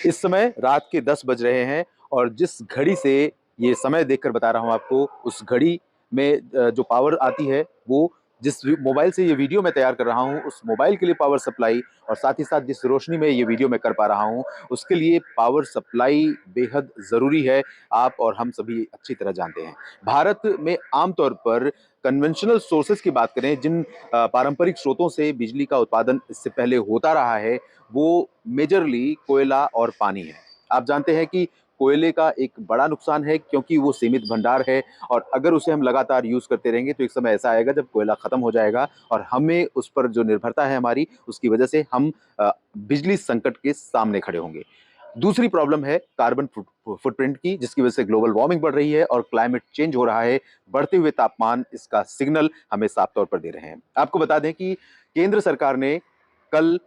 इस समय रात के 10 बज रहे हैं और जिस घड़ी से ये समय देखकर बता रहा हूँ आपको, उस घड़ी में जो पावर आती है, वो जिस मोबाइल से ये वीडियो मैं तैयार कर रहा हूँ, उस मोबाइल के लिए पावर सप्लाई और साथ ही साथ जिस रोशनी में ये वीडियो मैं कर पा रहा हूँ, उसके लिए पावर सप्लाई बेहद ज़रूरी है। आप और हम सभी अच्छी तरह जानते हैं। भारत में आमतौर पर कन्वेंशनल सोर्सेज़ की बात करें, जिन पारंपरिक स्रोतों से बिजली का उत्पादन इससे पहले होता रहा है, वो मेजरली कोयला और पानी है। आप जानते हैं कि कोयले का एक बड़ा नुकसान है क्योंकि वो सीमित भंडार है और अगर उसे हम लगातार यूज़ करते रहेंगे तो एक समय ऐसा आएगा जब कोयला खत्म हो जाएगा और हमें उस पर जो निर्भरता है हमारी, उसकी वजह से हम बिजली संकट के सामने खड़े होंगे। दूसरी प्रॉब्लम है कार्बन फुटप्रिंट की, जिसकी वजह से ग्लोबल वार्मिंग बढ़ रही है और क्लाइमेट चेंज हो रहा है। बढ़ते हुए तापमान इसका सिग्नल हमें साफ तौर पर दे रहे हैं। आपको बता दें कि केंद्र सरकार ने कल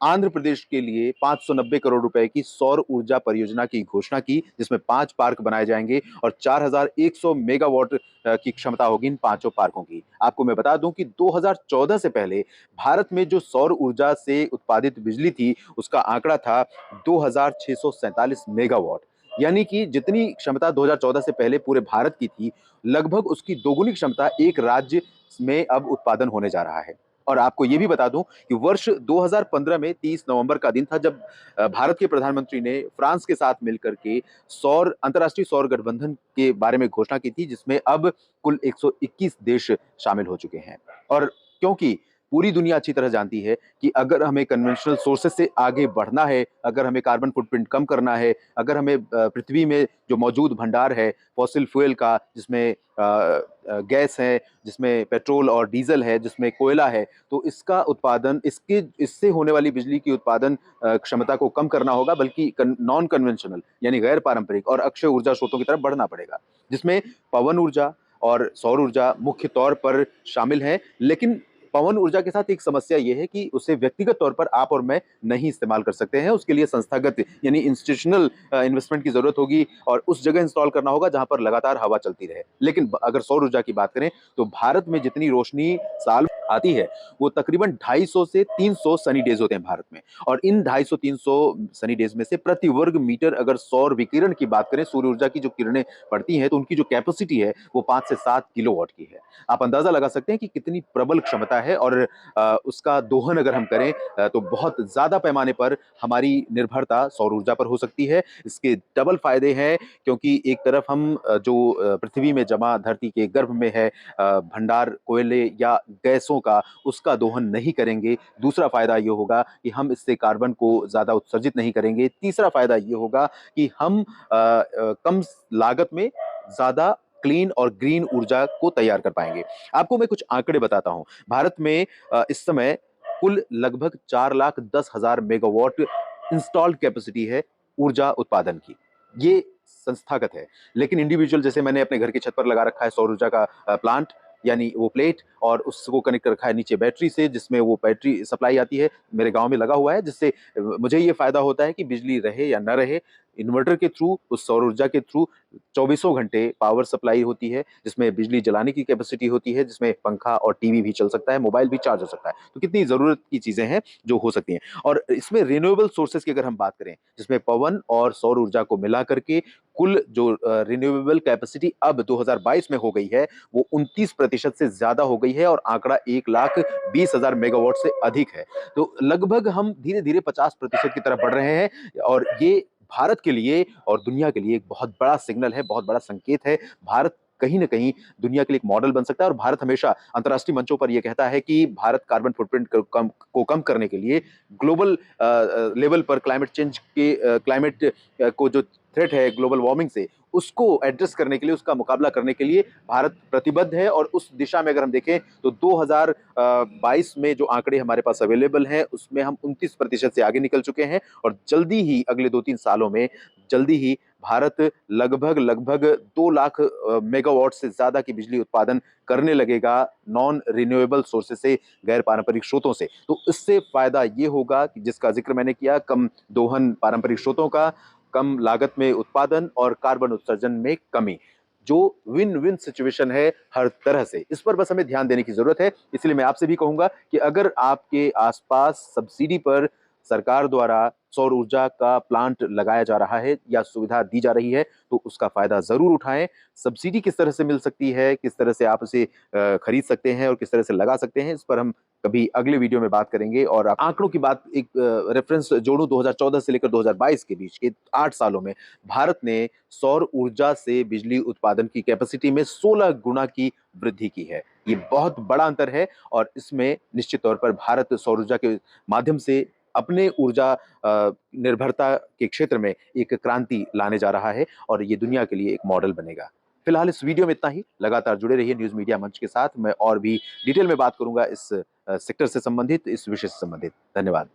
आंध्र प्रदेश के लिए 590 करोड़ रुपए की सौर ऊर्जा परियोजना की घोषणा की, जिसमें 5 पार्क बनाए जाएंगे और 4100 मेगावाट की क्षमता होगी इन पांचों पार्कों की। आपको मैं बता दूं कि 2014 से पहले भारत में जो सौर ऊर्जा से उत्पादित बिजली थी, उसका आंकड़ा था 2647 मेगावाट। यानी कि जितनी क्षमता 2014 से पहले पूरे भारत की थी, लगभग उसकी दोगुनी क्षमता एक राज्य में अब उत्पादन होने जा रहा है। और आपको ये भी बता दूं कि वर्ष 2015 में 30 नवंबर का दिन था जब भारत के प्रधानमंत्री ने फ्रांस के साथ मिलकर के सौर अंतर्राष्ट्रीय सौर गठबंधन के बारे में घोषणा की थी, जिसमें अब कुल 121 देश शामिल हो चुके हैं। और क्योंकि पूरी दुनिया अच्छी तरह जानती है कि अगर हमें कन्वेंशनल सोर्सेज से आगे बढ़ना है, अगर हमें कार्बन फुटप्रिंट कम करना है, अगर हमें पृथ्वी में जो मौजूद भंडार है फॉसिल फ्यूल का, जिसमें गैस है, जिसमें पेट्रोल और डीजल है, जिसमें कोयला है, तो इसका उत्पादन इसके इससे होने वाली बिजली की उत्पादन क्षमता को कम करना होगा, बल्कि नॉन कन्वेंशनल यानी गैर पारंपरिक और अक्षय ऊर्जा स्रोतों की तरफ बढ़ना पड़ेगा, जिसमें पवन ऊर्जा और सौर ऊर्जा मुख्य तौर पर शामिल है। लेकिन पवन ऊर्जा के साथ एक समस्या यह है कि उसे व्यक्तिगत तौर पर आप और मैं नहीं इस्तेमाल कर सकते हैं। उसके लिए संस्थागत यानी इंस्टीट्यूशनल इन्वेस्टमेंट की जरूरत होगी और उस जगह इंस्टॉल करना होगा जहां पर लगातार हवा चलती रहे। लेकिन अगर सौर ऊर्जा की बात करें तो भारत में जितनी रोशनी साल आती है, वो तकरीबन 250 से 300 सनी डेज होते हैं भारत में। और इन 250-300 सनी डेज में से प्रति वर्ग मीटर अगर सौर विकिरण की बात करें, सूर्य ऊर्जा की जो किरणें पड़ती हैं, तो उनकी जो कैपेसिटी है वो 5 से 7 किलोवाट की है। आप अंदाजा लगा सकते हैं कि कितनी प्रबल क्षमता है और उसका दोहन अगर हम करें तो बहुत ज्यादा पैमाने पर हमारी निर्भरता सौर ऊर्जा पर हो सकती है। इसके डबल फायदे हैं, क्योंकि एक तरफ हम जो पृथ्वी में जमा धरती के गर्भ में है भंडार कोयले या गैसों का, उसका दोहन नहीं करेंगे। दूसरा फायदा ये होगा कि हम इससे कार्बन को ज्यादा उत्सर्जित नहीं करेंगे। तीसरा फायदा ये होगा कि हम कम लागत में ज्यादा क्लीन और ग्रीन ऊर्जा को तैयार कर पाएंगे। आपको मैं कुछ आंकड़े बताता हूं। भारत में इस समय कुल लगभग 4,10,000 मेगावाट इंस्टॉल्ड कैपेसिटी है ऊर्जा उत्पादन की। ये संस्थागत है, लेकिन इंडिविजुअल जैसे मैंने अपने घर की छत पर लगा रखा है सौर ऊर्जा का प्लांट, यानी वो प्लेट, और उसको कनेक्ट कर रखा है नीचे बैटरी से, जिसमें वो बैटरी सप्लाई आती है, मेरे गांव में लगा हुआ है, जिससे मुझे ये फायदा होता है कि बिजली रहे या न रहे, इन्वर्टर के थ्रू, उस सौर ऊर्जा के थ्रू चौबीसों घंटे पावर सप्लाई होती है, जिसमें बिजली जलाने की कैपेसिटी होती है, जिसमें पंखा और टीवी भी चल सकता है, मोबाइल भी चार्ज हो सकता है। तो कितनी जरूरत की चीजें हैं जो हो सकती हैं। और इसमें रिन्यूएबल सोर्सेज की अगर हम बात करें, जिसमें पवन और सौर ऊर्जा को मिला करके कुल जो रिन्यूएबल कैपेसिटी अब 2022 में हो गई है, वो 29% से ज्यादा हो गई है और आंकड़ा 1,20,000 मेगावाट से अधिक है। तो लगभग हम धीरे धीरे 50% की तरफ बढ़ रहे हैं और ये भारत के लिए और दुनिया के लिए एक बहुत बड़ा सिग्नल है, बहुत बड़ा संकेत है। भारत कहीं न कहीं दुनिया के लिए एक मॉडल बन सकता है और भारत हमेशा अंतर्राष्ट्रीय मंचों पर यह कहता है कि भारत कार्बन फुटप्रिंट को कम करने के लिए ग्लोबल लेवल पर क्लाइमेट को जो थ्रेट है ग्लोबल वार्मिंग से, उसको एड्रेस करने के लिए, उसका मुकाबला करने के लिए भारत प्रतिबद्ध है। और उस दिशा में अगर हम देखें तो 2022 में जो आंकड़े हमारे पास अवेलेबल हैं, उसमें हम 29% से आगे निकल चुके हैं और जल्दी ही अगले 2-3 सालों में जल्दी ही भारत लगभग लगभग 2 लाख मेगावाट से ज्यादा की बिजली उत्पादन करने लगेगा नॉन रिन्यूएबल सोर्सेज से, गैर पारंपरिक स्रोतों से। तो इससे फायदा ये होगा कि जिसका जिक्र मैंने किया, कम दोहन पारंपरिक स्रोतों का, कम लागत में उत्पादन और कार्बन उत्सर्जन में कमी, जो विन विन सिचुएशन है हर तरह से। इस पर बस हमें ध्यान देने की जरूरत है। इसलिए मैं आपसे भी कहूंगा कि अगर आपके आसपास सब्सिडी पर सरकार द्वारा सौर ऊर्जा का प्लांट लगाया जा रहा है या सुविधा दी जा रही है, तो उसका फ़ायदा ज़रूर उठाएँ। सब्सिडी किस तरह से मिल सकती है, किस तरह से आप उसे खरीद सकते हैं और किस तरह से लगा सकते हैं, इस पर हम कभी अगले वीडियो में बात करेंगे। और आंकड़ों की बात एक रेफ़रेंस जोड़ूँ 2014 से लेकर 2022 के बीच के 8 सालों में भारत ने सौर ऊर्जा से बिजली उत्पादन की कैपेसिटी में 16 गुना की वृद्धि की है। ये बहुत बड़ा अंतर है और इसमें निश्चित तौर पर भारत सौर ऊर्जा के माध्यम से अपने ऊर्जा निर्भरता के क्षेत्र में एक क्रांति लाने जा रहा है और ये दुनिया के लिए एक मॉडल बनेगा। फिलहाल इस वीडियो में इतना ही। लगातार जुड़े रहिए न्यूज़ मीडिया मंच के साथ। मैं और भी डिटेल में बात करूँगा इस सेक्टर से संबंधित, इस विषय से संबंधित। धन्यवाद।